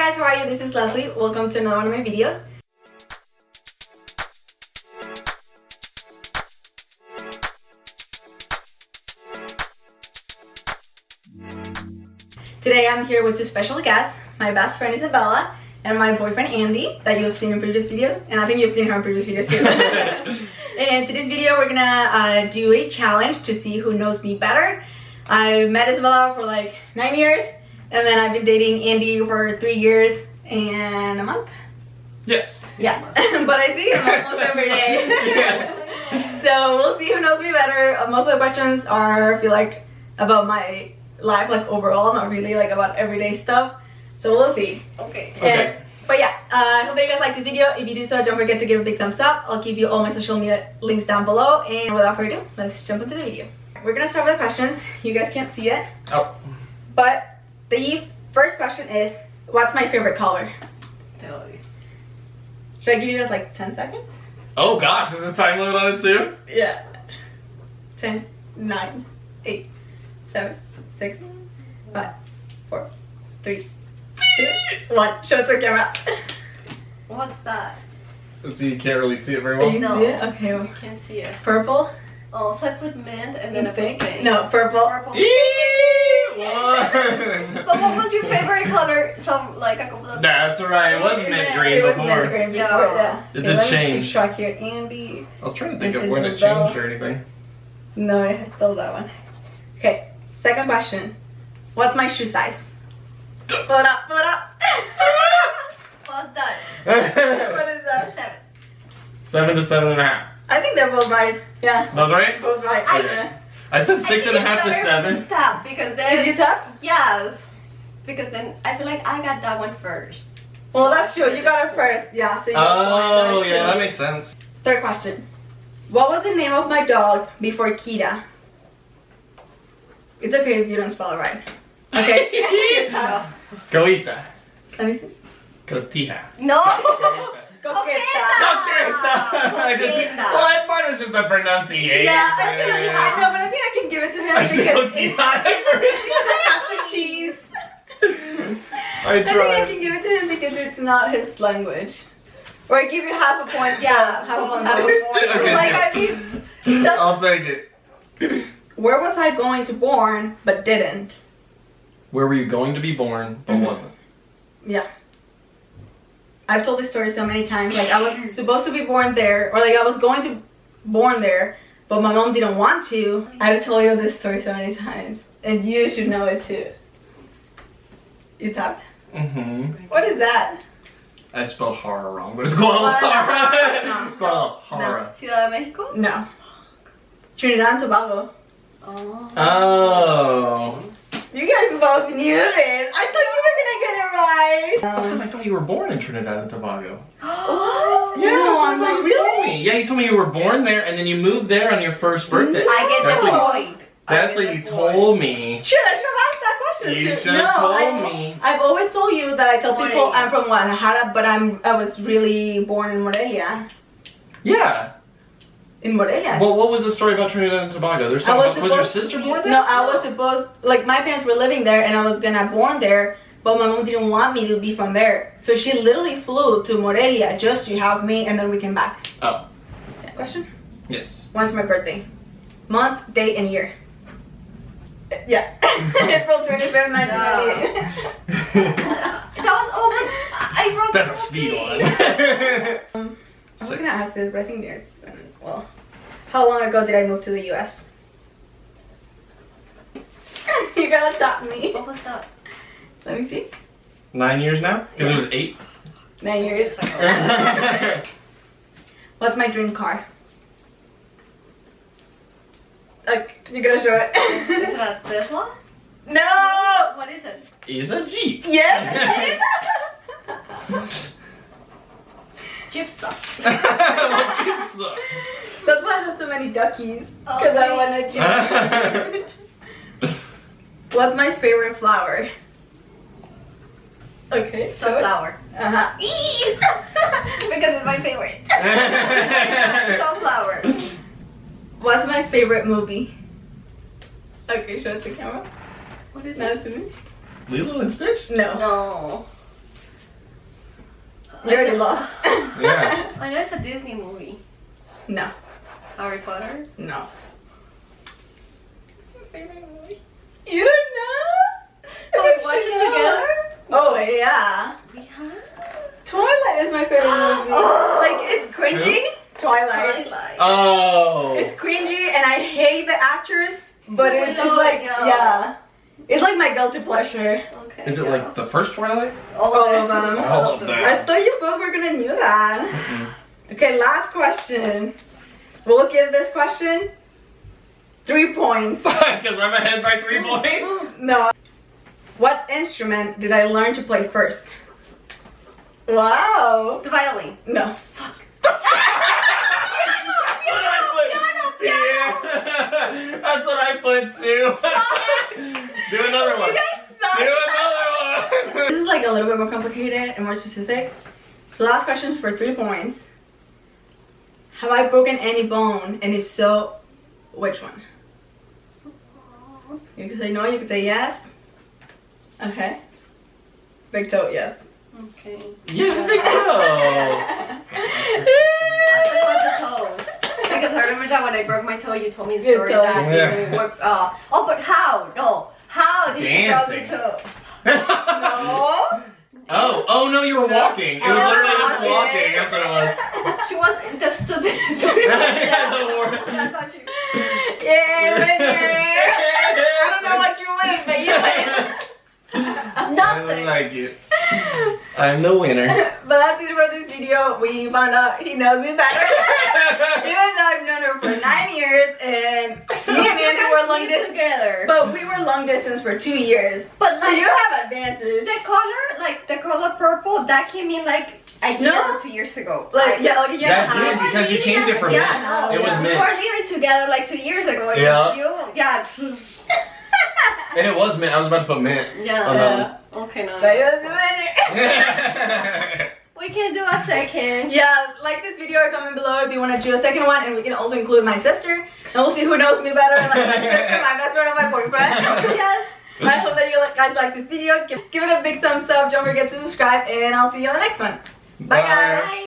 guys, how are you? This is Leslie. Welcome to another one of my videos. Today I'm here with two special guests, my best friend Isabella and my boyfriend Andy, that you have seen in previous videos, and I think you've seen her in previous videos too. In today's video we're gonna do a challenge to see who knows me better. I met Isabella for like 9 years, and then I've been dating Andy for 3 years and a month. Yes. Yeah, but I see him almost every day. Yeah. So we'll see who knows me better. Most of the questions are, I feel like, about my life, like overall, not really like about everyday stuff. So we'll see. Okay. But yeah, I hope that you guys like this video. If you do so, don't forget to give a big thumbs up. I'll give you all my social media links down below. And without further ado, let's jump into the video. We're gonna start with the questions. You guys can't see it. Oh. But the first question is, what's my favorite color? Should I give you guys like 10 seconds? Oh gosh, there's a time limit on it too? Yeah. 10, 9, 8, 7, 6, 5, 4, 3, 2, 1. Show it to the camera. What's that? So you can't really see it very Can well? you see it? Okay. I can't see it. Purple? Oh, so I put mint and then I put pink. No, purple. Purple. One. But what was your favorite color? Some like a couple of. That's right, it was mint green It was before. mint green before, yeah. It Okay, did let me change. keep track here. Andy. I was trying to think of when it Isabel. changed or anything. No, it's still that one. Okay, second question. What's my shoe size? Pull it up, pull it up. What's that? What is that? 7. 7 to 7.5. I think they're both right. Yeah. That's right? Both right. Okay. I said 6.5 to 7. Stop, because Did then. you tap? Yes. Because then I feel like I got that one first. Well, that's true. You got it first. Yeah. So you got the point. Oh, That's yeah, true. that makes sense. Third question. What was the name of my dog before Kita? It's okay if you don't spell it right. Okay. Coita. Let me see. Cotija. No! Coqueta. Coqueta. Well, that part was just a pronunciation. Yeah, I know, but I think I can give it to him I said because cotija. it's cheese. I I think I tried. can give it to him because it's not his language. Or I give you half a point. Yeah, half a point. Half a point. Okay, Like, yeah. I mean, that's- I'll take it. where was I going to born but didn't? Where were you going to be born, but wasn't? Yeah. I've told this story so many times. Like, I was supposed to be born there, or like I was going to born there, but my mom didn't want to. I've told you this story so many times, and you should know it too. You tapped? Mm-hmm. What is that? I spelled horror wrong, but it's Guadalajara. No. Guadalajara. Ciudad de Mexico? No. Trinidad and Tobago. Oh. Oh. You guys both knew this. I thought you were gonna get it right. That's because I thought you were born in Trinidad and Tobago. What? Yeah, No, I'm that's like, what you told really? me. Yeah, you told me you were born there and then you moved there on your first birthday. I get That's the what you- point. That's what you told me. Shit, I should have asked that question You too. should have told I- me. I've always told you that I tell people Morelia. I'm from Guadalajara, but I was really born in Morelia. Yeah. In Morelia. Well, what was the story about Trinidad and Tobago? There's I something. Was your sister born there? No, I was supposed, like my parents were living there and I was gonna born there, but my mom didn't want me to be from there. So she literally flew to Morelia just to have me, and then we came back. Oh. Yeah, question? Yes. When's my birthday? Month, date, and year. Yeah. April 25th, 1998. That was all, but I wrote That's a the speed whole one. thing. I was gonna ask this, but I think there's well. How long ago did I move to the US? You gotta top me. What was that? Let me see. 9 years now? Because it was 8. 9 years. What's my dream car? Okay, you gotta show it. Is it a Tesla? No! What is it? Is a Jeep. Yes! Jeep sucks. What Jeep suck? That's why I have so many duckies. Oh, Because I wait. want a Jeep. What's my favorite flower? Okay. show it. Sunflower. Uh-huh. Because it's my favorite. Sunflower. What's my favorite movie? Okay, show it to camera. What is Not it? to me. Lilo and Stitch? No. No. You already lost. Yeah. I know it's a Disney movie. No. Harry Potter. No. It's my favorite movie. You don't know? Can we watch it together? Oh yeah. Yeah. Twilight is my favorite movie. Oh. Like it's cringy. Twilight. Oh. It's cringy and I hate the actors, but it's Oh, like no. yeah. It's like my guilty pleasure. Okay. Is it like the first Twilight? All of them. All of them. I thought you both were gonna knew that. Okay, last question. We'll give this question 3 points. Because I'm ahead by 3 points? No. What instrument did I learn to play first? Wow. The violin. No. That's what I put too. Do another one. You guys suck. Do another one. This is like a little bit more complicated and more specific. So last question for 3 points. Have I broken any bone? And if so, which one? You can say no, you can say yes. Okay. Big toe, yes. Okay. Yes, big toe. I forgot the toes. Because I remember that when I broke my toe, you told me the Your story toe. that Yeah. you were, oh, but how? No. How did she break Dancing. the toe? No. Oh no, you were walking. It was literally just walking. walking. That's what it was. She was the stupid. Yeah, the war. That's not true. Yay, winner. I don't know what you win, but you win. I Nothing. like it. I'm the winner. But that's it for this video. We found out he knows me better. Even though I've known her for 9 years and me and Andy were long distance. together. But we were long distance for 2 years. But So like, you have advantage. the color, like the color purple, that came in like a year No. or 2 years ago. Like, yeah, like a year and a That did, half. because you changed it for Yeah, mint. no, It was yeah. We mint. were living together like 2 years ago. and Yeah. Yeah. And it was mint. I was about to put mint. Yeah. on Yeah. Okay, no. But it was winning. that We can do a second. Yeah, like this video or comment below if you want to do a second one, and we can also include my sister, and we'll see who knows me better, like my sister, my best friend, or my boyfriend. Yes. I hope that you guys like this video. Give it a big thumbs up. Don't forget to subscribe, and I'll see you on the next one. Bye guys. Bye.